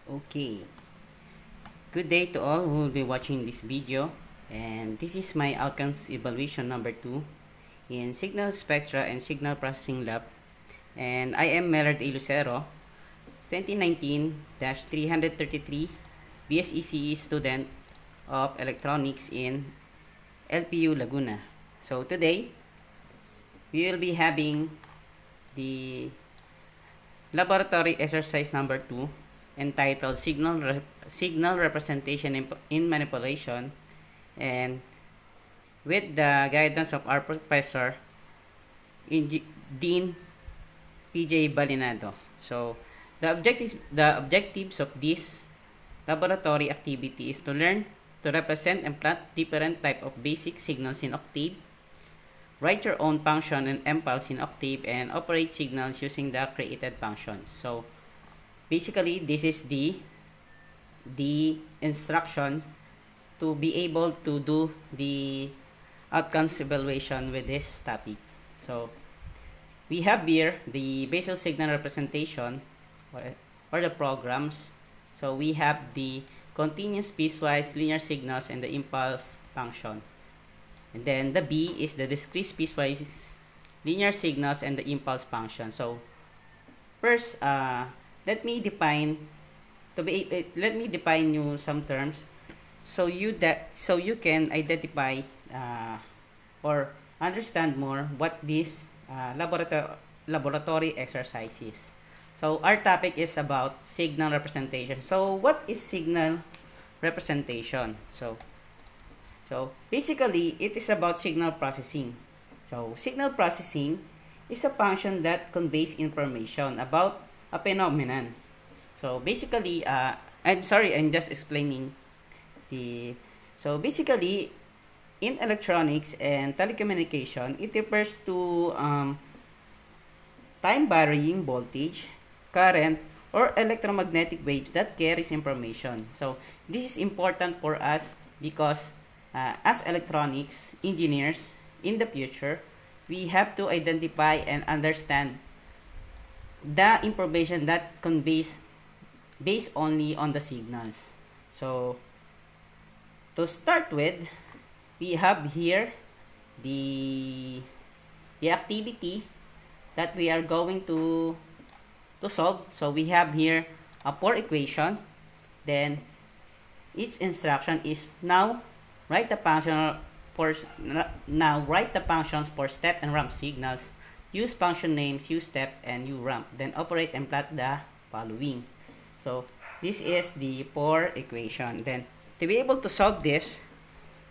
Okay, good day to all who will be watching this video, and this is my outcomes evaluation number 2 in Signal Spectra and Signal Processing Lab, and I am Melard A. Lucero, 2019-333 BSECE student of Electronics in LPU Laguna. So today, we will be having the laboratory exercise number 2 entitled Signal Representation in Manipulation, and with the guidance of our professor, Dean PJ Balinado. So the objectives of this laboratory activity is to learn to represent and plot different type of basic signals in Octave, write your own function and impulse in Octave, and operate signals using the created functions. So basically, this is the instructions to be able to do the outcomes evaluation with this topic. So we have here the basic signal representation or the programs. So we have the continuous piecewise linear signals and the impulse function. And then the B is the discrete piecewise linear signals and the impulse function. So first, let me define you some terms so you can identify or understand more what this laboratory exercise is. So our topic is about signal representation. So what is signal representation? So basically, it is about signal processing. So signal processing is a function that conveys information about a phenomenon. So basically, I'm sorry, I'm just explaining the. So basically, in electronics and telecommunication, it refers to time varying voltage, current, or electromagnetic waves that carries information. So this is important for us because as electronics engineers in the future, we have to identify and understand the information that conveys based only on the signals. So to start with, we have here the activity that we are going to solve. So we have here a four equation. Then each instruction is now write the functions for step and ramp signals. Use function names, use step, and use ramp. Then operate and plot the following. So this is the four equation. Then to be able to solve this,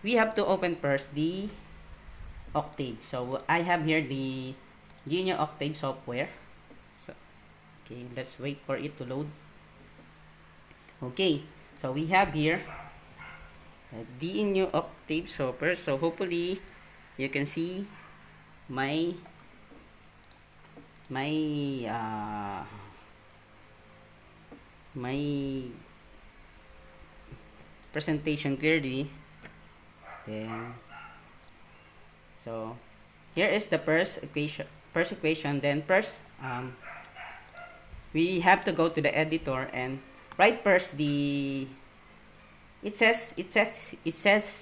we have to open first the Octave. So I have here the GNU Octave software. So okay, let's wait for it to load. Okay, so we have here GNU Octave software. So hopefully you can see my presentation clearly. Then so here is the first equation. Then first we have to go to the editor and write first the it says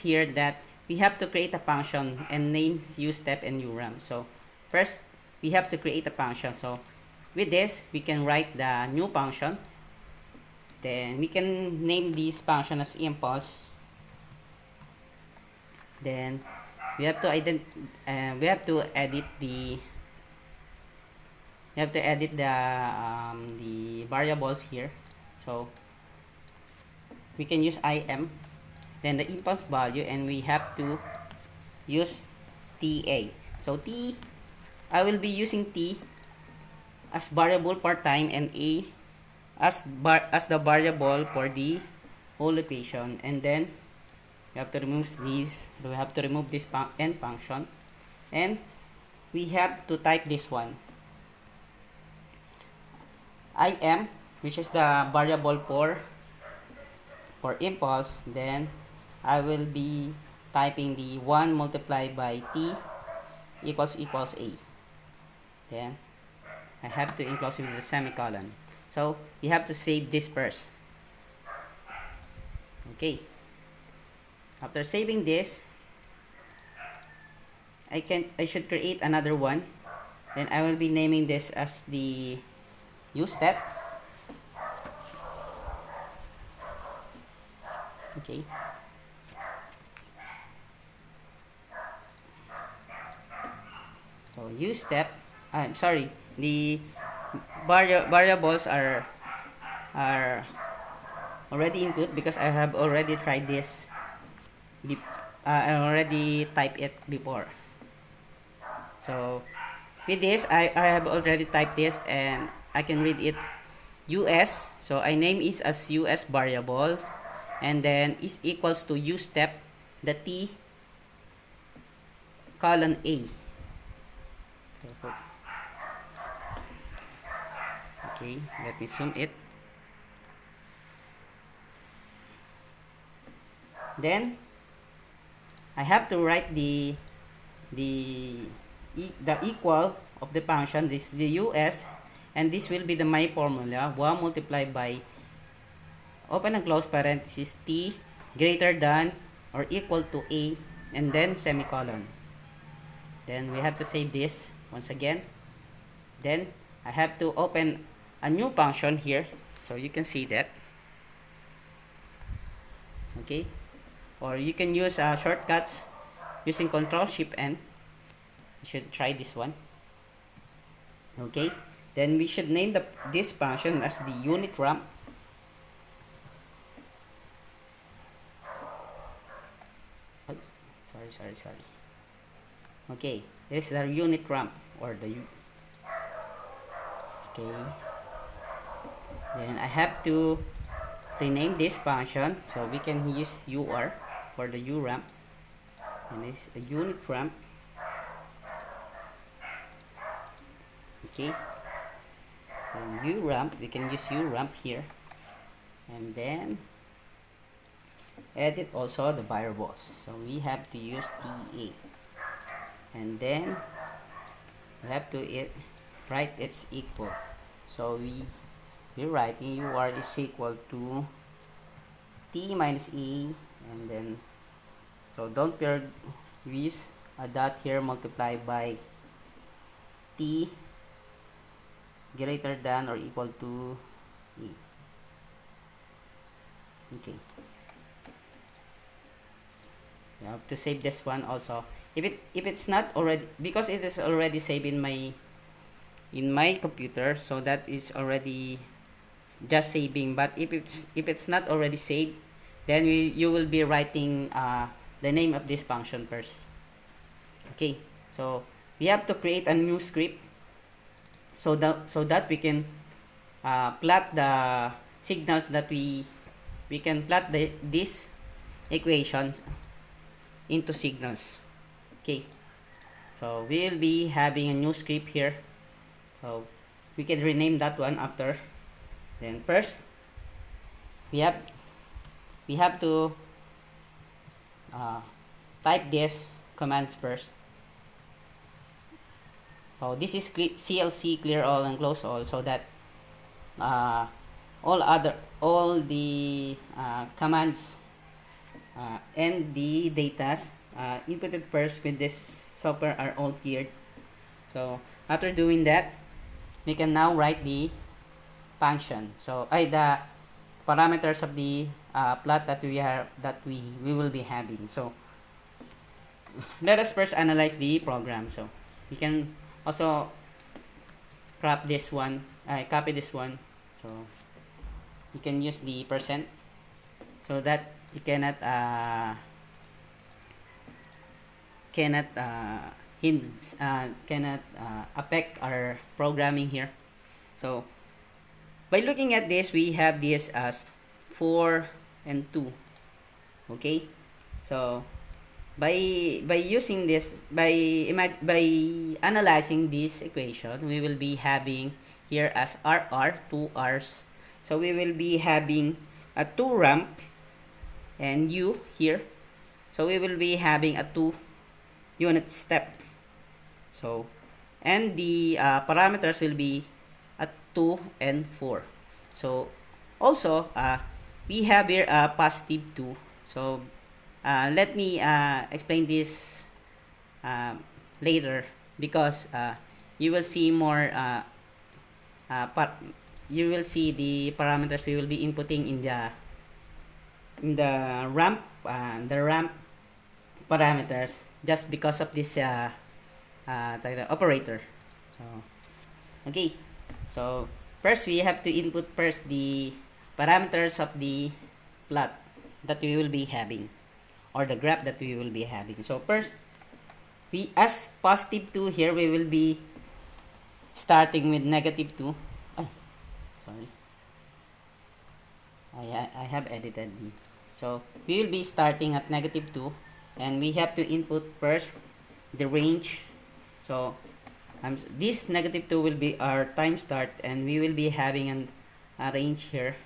here that we have to create a function and names use step and use ramp. So first we have to create a function. So with this we can write the new function. Then we can name this function as impulse. Then we have to edit the variables here. So we can use im, then the impulse value, and we have to use ta. So I will be using t as variable for time and a as the variable for the whole equation. And then we have to remove this end function, and we have to type this one im, which is the variable for impulse. Then I will be typing the 1 multiplied by t equals a. Then I have to enclose it with a semicolon. So you have to save this first. Okay, after saving this, I should create another one. Then I will be naming this as the use step. Okay, so use step, I'm sorry, the variables are already input because I have already tried this. I already typed it before. So with this, I have already typed this and I can read it US. So I name it as US variable, and then is equals to use step the T colon A. Okay, let me zoom it. Then I have to write the equal of the function. This is the US, and this will be the my formula 1 multiplied by open and close parenthesis T greater than or equal to A, and then semicolon. Then we have to save this once again. Then I have to open a new function here so you can see that. Okay, or you can use shortcuts using Control Shift N. You should try this one. Okay, then we should name this function as the unit ramp. Sorry. Okay, this is the unit ramp or the okay. Then I have to rename this function so we can use UR for the U ramp, and it's a unit ramp. Okay, then U ramp, we can use U ramp here, and then edit also the variables. So we have to use TA, and then we have to write it's equal. So we're writing UR is equal to T minus E, and then so don't use a dot here multiplied by T greater than or equal to E. Okay, you have to save this one also. If it's not already, because it is already saved in my computer, so that is already just saving. But if it's not already saved, then you will be writing the name of this function first. Okay, so we have to create a new script so that we can plot the signals that we can plot these equations into signals. Okay, so we'll be having a new script here, so we can rename that one after. Then first we have to type this commands first. So this is CLC clear all and close all, so that all the commands and the datas inputted first with this software are all cleared. So after doing that, we can now write the function. So the parameters of the plot that we will be having. So let us first analyze the program. So we can also copy this one. So you can use the percent so that you cannot affect our programming here. So by looking at this, we have this as 4 and 2. Okay, so by using this, by analyzing this equation, we will be having here as RR 2 R's. So we will be having a 2 ramp and U here. So we will be having a 2 unit step. So and the parameters will be at 2 and 4. So also we have here positive 2. So let me explain this later, because you will see more you will see the parameters we will be inputting in the ramp parameters, just because of this operator. So okay, so first we have to input first the parameters of the plot that we will be having, or the graph that we will be having. So first, we as positive 2 here, we will be starting with negative 2. Sorry, I have edited. So we will be starting at negative 2, and we have to input first the range. So this negative 2 will be our time start, and we will be having a range here.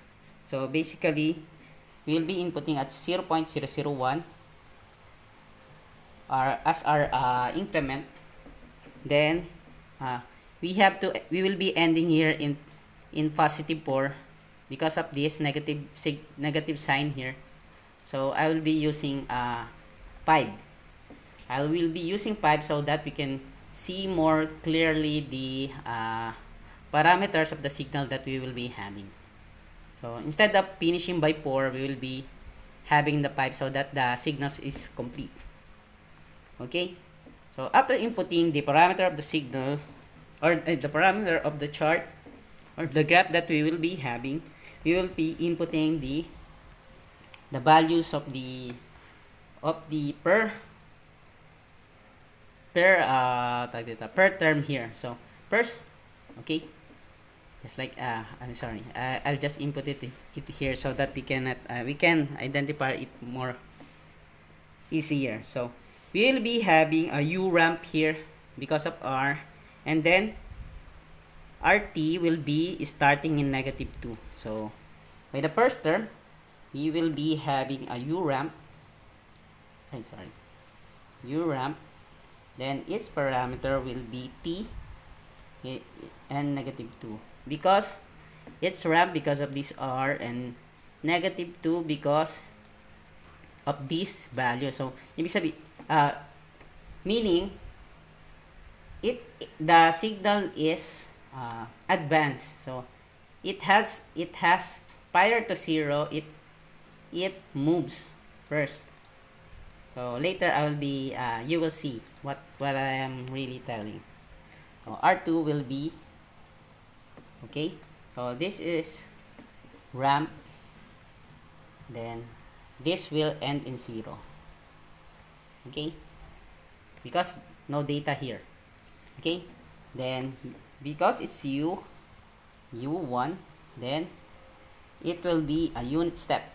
So basically, we will be inputting at 0.001 as our increment. Then we will be ending here in positive 4 because of this negative sign here. So I will be using 5. I will be using 5 so that we can see more clearly the parameters of the signal that we will be having. So instead of finishing by 4, we will be having the 5 so that the signals is complete. Okay, so after inputting the parameter of the signal, or the parameter of the chart, or the graph that we will be having, we will be inputting the values of the per term here. So first, okay, just like I'm sorry, I'll just input it here so that we can identify it more easier. So we will be having a U ramp here because of R, and then RT will be starting in negative 2. So by the first term, we will be having a U ramp, then its parameter will be T and negative 2, because it's ramp because of this R, and negative 2 because of this value. So ibig sabihin, meaning the signal is advanced. So it has prior to 0, it moves first. So later I will be you will see what I am really telling. So R2 will be okay. So this is ramp, then this will end in 0. Okay, because no data here. Okay, then because it's U1, then it will be a unit step.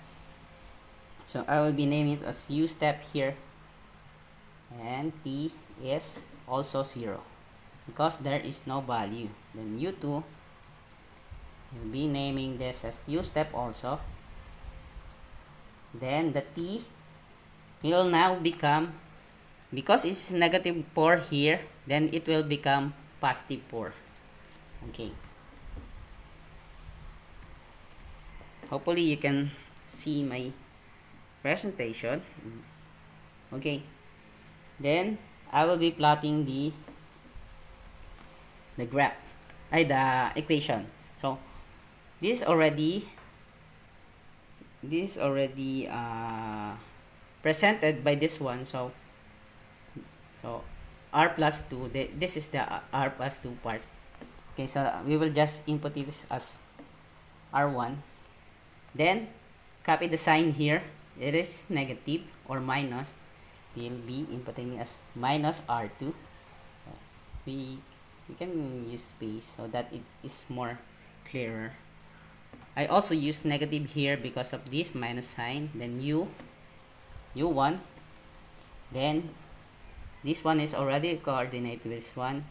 So I will be naming it as U step here, and T is also 0 because there is no value. Then U2, you'll be naming this as U step also. Then the T will now become, because it's negative 4 here, then it will become positive 4. Okay, hopefully you can see my presentation. Okay, then I will be plotting the graph, the equation. So this already presented by this one. So R plus 2, this is the R plus 2 part. Okay, so we will just input this as R1, then copy the sign here. It is negative or minus, we'll be inputting it as minus R2. We can use space so that it is more clearer. I also use negative here because of this minus sign. Then U1, then this one is already coordinated with this one,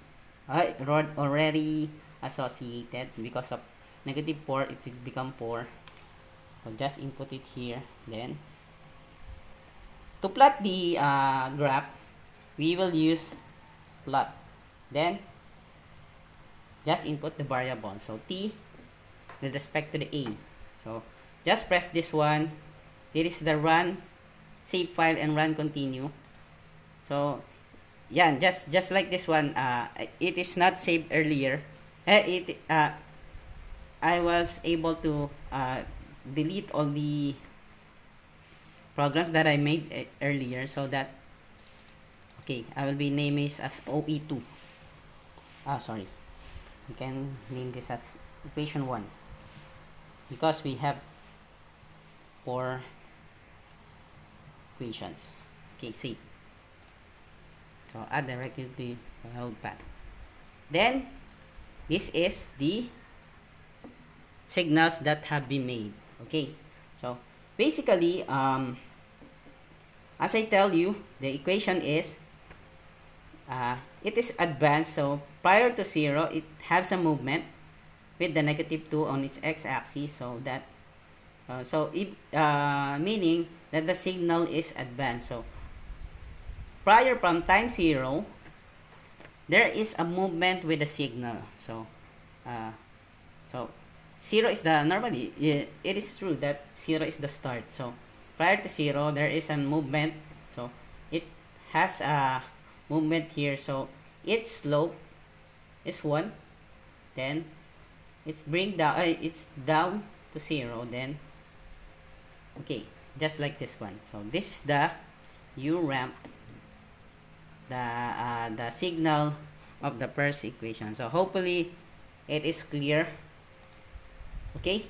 already associated. Because of negative 4, it will become 4. So just input it here. Then to plot the graph, we will use plot. Then just input the variable. So T with respect to the A. So just press this one. It is the run save file and run continue. So yeah, just like this one, it is not saved earlier. I was able to delete all the programs that I made earlier, so that okay, I will be naming this as OE2. Sorry, we can name this as equation 1 because we have 4 equations. Okay, save. So add directly to the hold path. Then this is the signals that have been made. Okay, so basically, as I tell you, the equation is it is advanced. So prior to 0, it has a movement with the -2 on its x-axis. So that meaning that the signal is advanced. So prior from time 0, there is a movement with the signal. So 0 is the normally it is true that 0 is the start. So prior to 0, there is a movement. So it has a movement here. So its slope is 1. Then it's down to 0. Then okay, just like this one. So this is the U ramp, the signal of the first equation. So hopefully it is clear. Okay,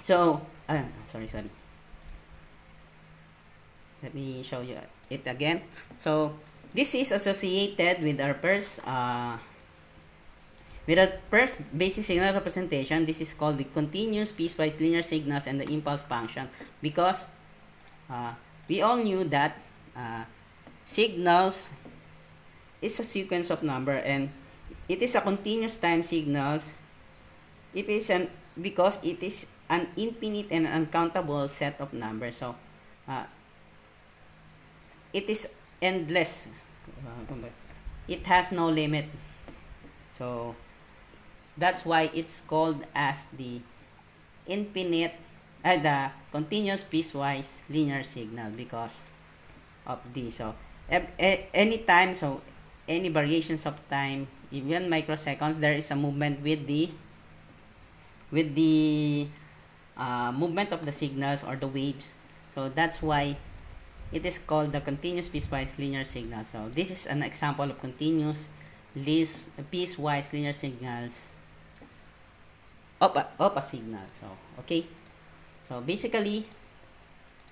so sorry, let me show you it again. So this is associated with our first basic signal representation. This is called the continuous piecewise linear signals and the impulse function, because we all knew that signals is a sequence of number, and it is a continuous time signals. It is because it is an infinite and uncountable set of numbers. So it is endless. It has no limit. So that's why it's called as the infinite, the continuous piecewise linear signal, because of this. So any time, so any variations of time, even microseconds, there is a movement with the movement of the signals or the waves. So that's why it is called the continuous piecewise linear signal. So this is an example of continuous piecewise linear signals of a signal. So okay, so basically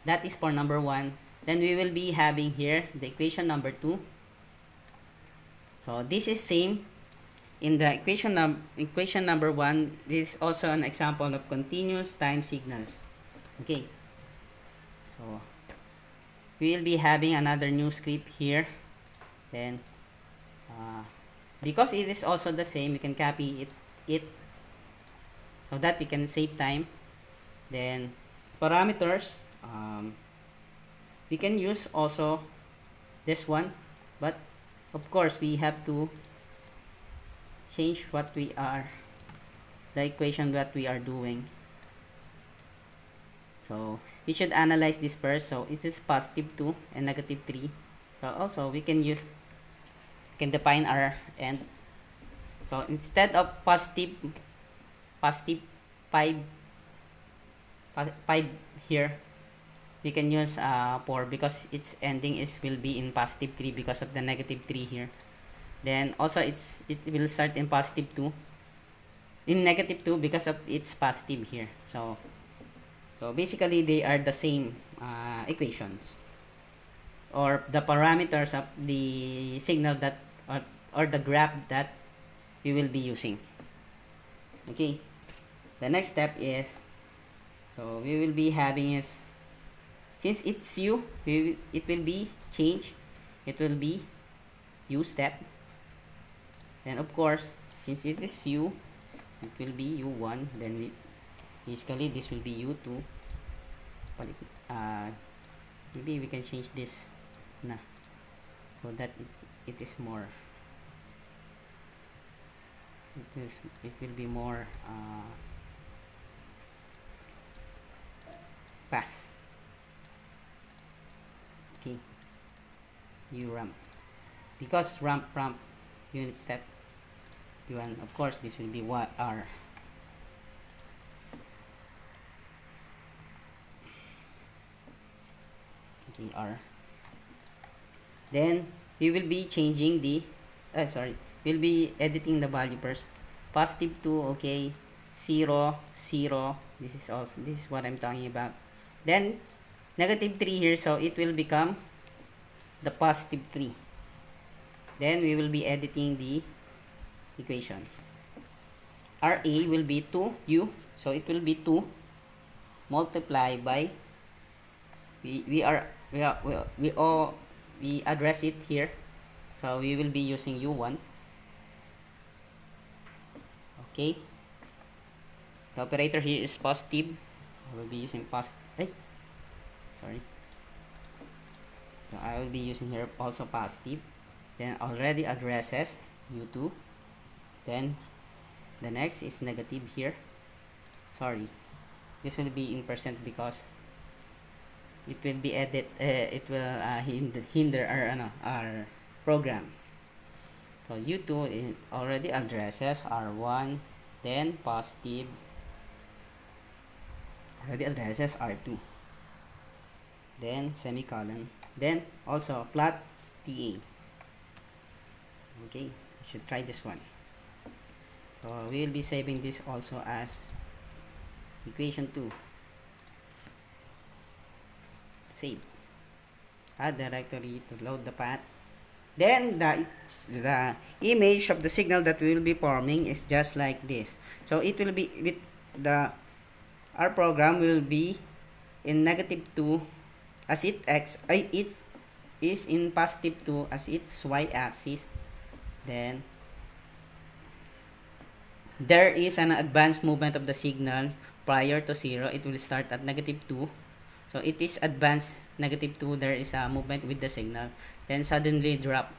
that is for number 1. Then we will be having here the equation number 2. So this is same in the equation number 1. This is also an example of continuous time signals. Okay, so we will be having another new script here. Then because it is also the same, we can copy it so that we can save time. Then parameters, we can use also this one, but of course we have to change the equation that we are doing. So we should analyze this first. So it is +2 and -3. So also we can define our end. So instead of positive 5 here, we can use 4, because its ending will be in +3 because of the -3 here. Then also it will start in +2, in -2 because of its positive here. So basically they are the same equations, or the parameters of the signal that or the graph that we will be using. Okay, the next step is, so we will be having is, since it's U, it will be changed. It will be U step. Then of course, since it is U, it will be U1. Then basically this will be U2. But maybe we can change this na, so that it is more. It will be more pass. Okay, ramp, because ramp prompt unit step u1, of course this will be what r. Okay, r. Then we will be changing the we'll be editing the value first. Positive 2, okay, 0, 0, this is what I'm talking about. Then negative 3 here, so it will become the positive 3. Then we will be editing the equation. RA will be 2u, so it will be 2 multiplied by, we address it here, so we will be using u1. Okay, the operator here is positive. I will be using positive. So I will be using here also positive. Then already addresses u2. Then the next is negative here. Sorry, this will be in percent because it will be it will hinder our program. So u2 it already addresses r1, then positive already addresses r2, then semicolon, then also plot ta. Okay, I should try this one. So we will be saving this also as equation 2. Save. Add directory to load the path. Then the image of the signal that we will be forming is just like this. So it will be with our program will be in negative 2 as it is in positive 2 as its y-axis. Then there is an advanced movement of the signal prior to 0. It will start at negative 2. So it is advanced negative 2. There is a movement with the signal. Then suddenly drop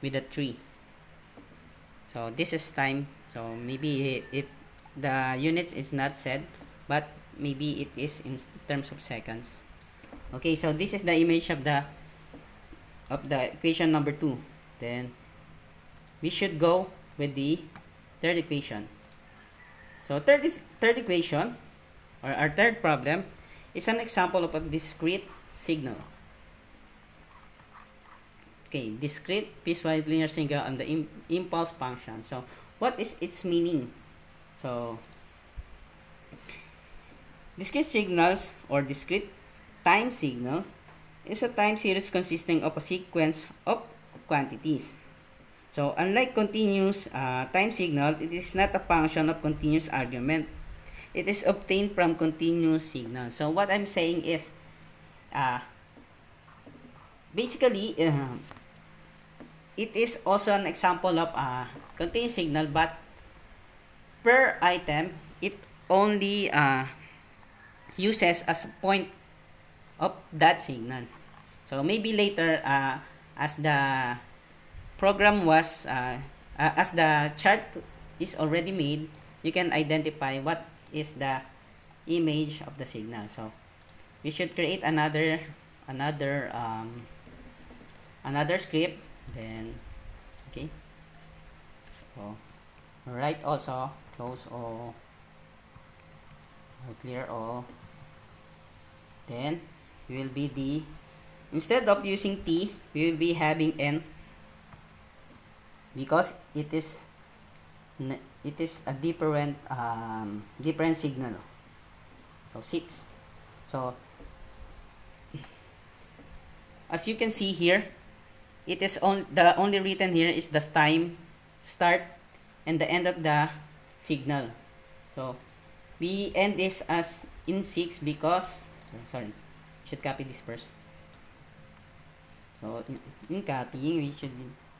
with a 3. So this is time. So maybe the units is not said, but maybe it is in terms of seconds. Okay, so this is the image of the equation number 2. Then we should go with the third equation. So third equation, or our third problem, is an example of a discrete signal. Okay, discrete piecewise linear signal on the impulse function. So what is its meaning? So discrete signals or discrete time signal is a time series consisting of a sequence of quantities. So unlike continuous time signal, it is not a function of continuous argument. It is obtained from continuous signal. So what I'm saying is, basically, it is also an example of a continuous signal, but per item, it only uses as a point of that signal. So maybe later, as the program was, as the chart is already made, you can identify what is the image of the signal. So we should create another script. Then okay, so write also close all, clear all. Then we will be instead of using t, we will be having n, because it is a different signal. So 6. So as you can see here, it is the only written here is the time start and the end of the signal. So we end this as in 6 because, sorry, should copy this first. So in copying, we should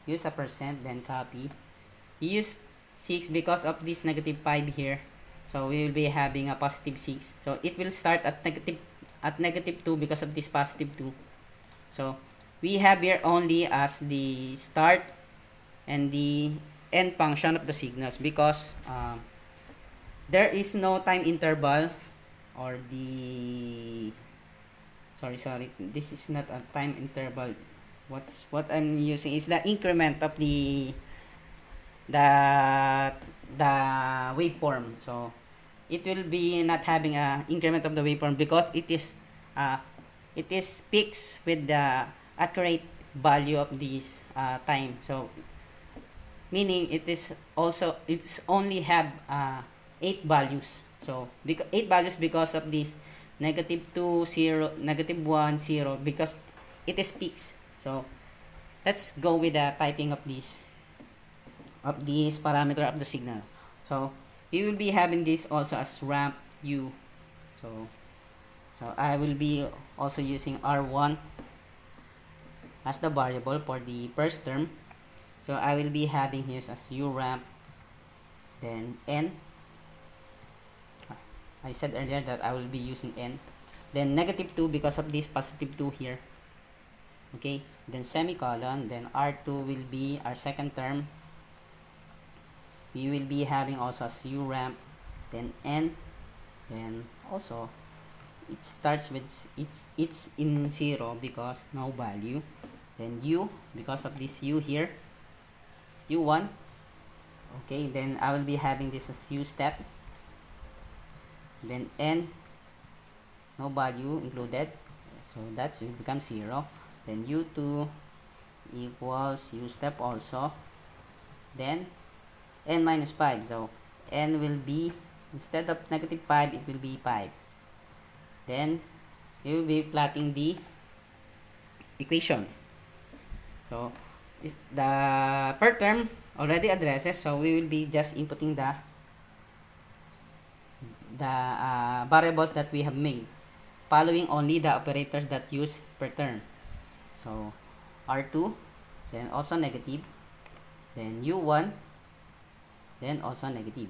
use a %, then copy. We use 6 because of this negative 5 here. So we will be having a positive 6. So it will start at negative 2 because of this positive 2. So we have here only as the start and the end function of the signals, because there is no time interval or the sorry, this is not a time interval. What I'm using is the increment of the the waveform. So it will be not having a increment of the waveform because uh, it is fixed with the accurate value of this time. So meaning it's only have 8 values. So 8 values because of this -2 0 -1 0 because it is fixed. So let's go with the typing of this parameter of the signal. So we will be having this also as ramp u. So I will be also using r1 as the variable for the first term. So I will be having here as u ramp, then n. I said earlier that I will be using n, then -2 because of this +2 here. Okay, then semicolon, then r2 will be our second term. We will be having also as u ramp, then n, then also it starts with it's in 0 because no value, then u because of this u here, u1. Okay, then I will be having this as u step, then n, no value included, so that will become 0, then u2 equals u step also, then n minus 5. So n will be, instead of -5, it will be 5. Then we will be plotting the equation. So the per term already addresses, so we will be just inputting the variables that we have made, following only the operators that use per term. So r2, then also negative, then u1, then also negative,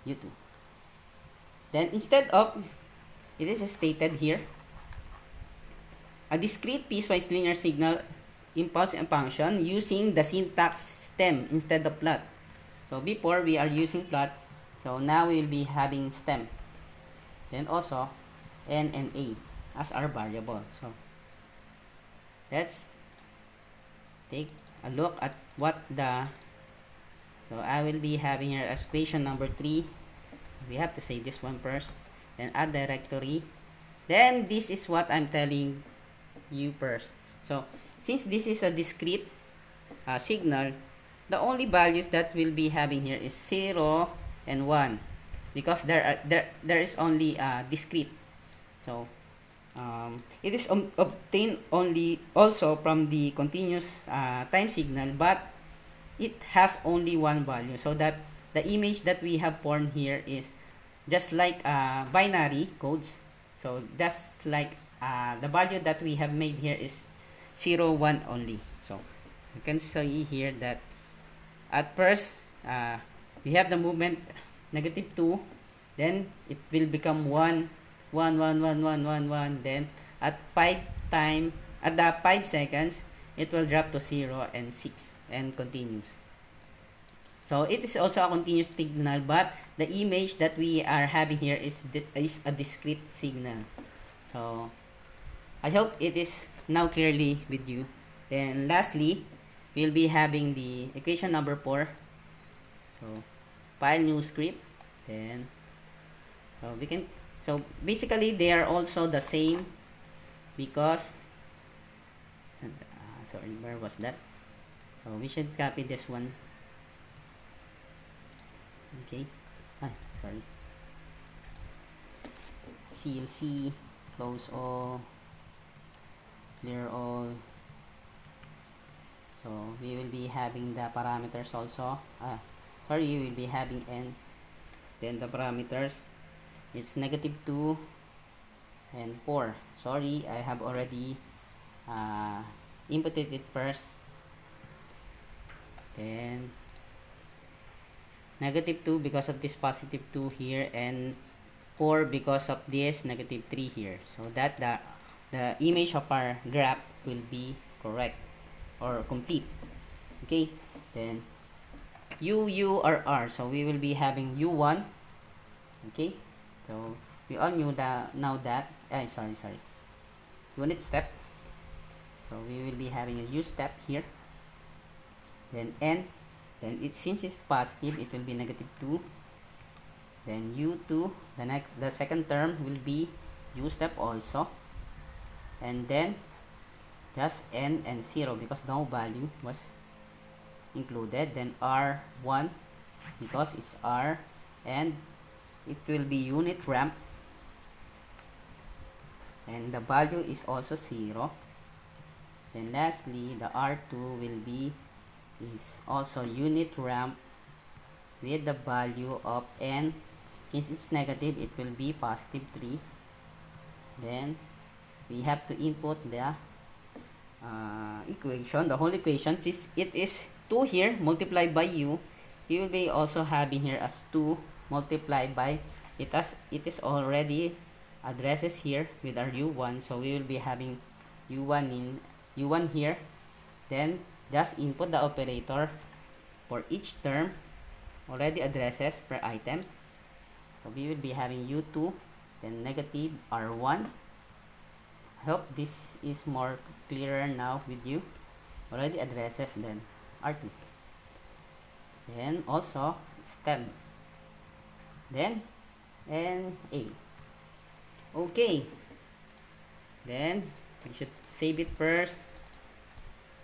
u2. Then instead of, it is stated here, a discrete piecewise linear signal impulse and function using the syntax stem instead of plot. So before we are using plot, so now we will be having stem. Then also n and a as our variable. So let's take a look at what the, so I will be having here as equation number 3. We have to save this one first, then add directory. Then this is what I'm telling you first. So since this is a discrete signal, the only values that we'll be having here is 0 and 1 because there is only discrete. So it is obtained only also from the continuous time signal, but it has only one value, so that the image that we have formed here is just like binary codes. So just like the value that we have made here is 0 1 only. So you can see here that at first we have the movement -2, then it will become 1 1 1 1 1 1 1, then at 5 seconds it will drop to 0 and 6 and continues. So it is also a continuous signal, but the image that we are having here is a discrete signal. So I hope it is now clearly with you. Then lastly, we'll be having the equation number 4. So file new script, then so basically they are also the same because sorry, where was that? So we should copy this one. Okay, sorry, CLC, close all, clear all. So we will be having the parameters also. Sorry, you will be having n, then the parameters, it's -2 and 4. Sorry, I have already inputted it first, then -2 because of this +2 here, and 4 because of this -3 here, so that the image of our graph will be correct or complete. Okay, then U or R, so we will be having U1. Okay, So we all knew that now that sorry, unit step. So we will be having a u step here, then n, then since it's positive, it will be -2, then u2, the second term will be u step also, and then just n and 0 because no value was included, then r1 because it's r, and it will be unit ramp, and the value is also 0. Then lastly, the r2 will be is also unit ramp with the value of n. Since it's negative, it will be +3. Then we have to input the equation, the whole equation. Since it is 2 here multiplied by u, you will be also having here as 2 multiplied by it, as it is already addresses here with our u1. So we will be having u1 here. Then just input the operator for each term, already addresses per item. So we will be having u2, then negative r1. I hope this is more clearer now with you. Already addresses, then r2. Then also stem. Then NA. Okay. Then we should save it first.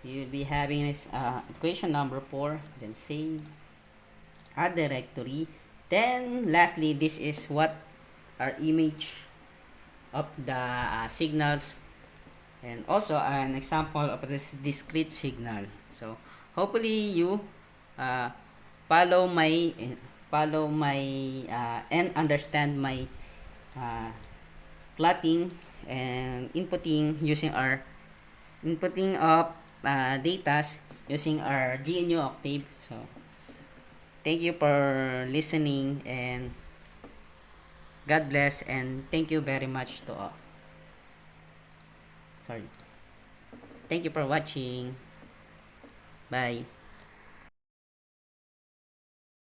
We will be having this equation number 4. Then save, add directory. Then lastly, this is what our image of the signals, and also an example of this discrete signal. So hopefully you follow my and understand my plotting and inputting using our inputting of datas using our GNU Octave. So thank you for listening, and God bless, and thank you very much to all. Thank you for watching. Bye.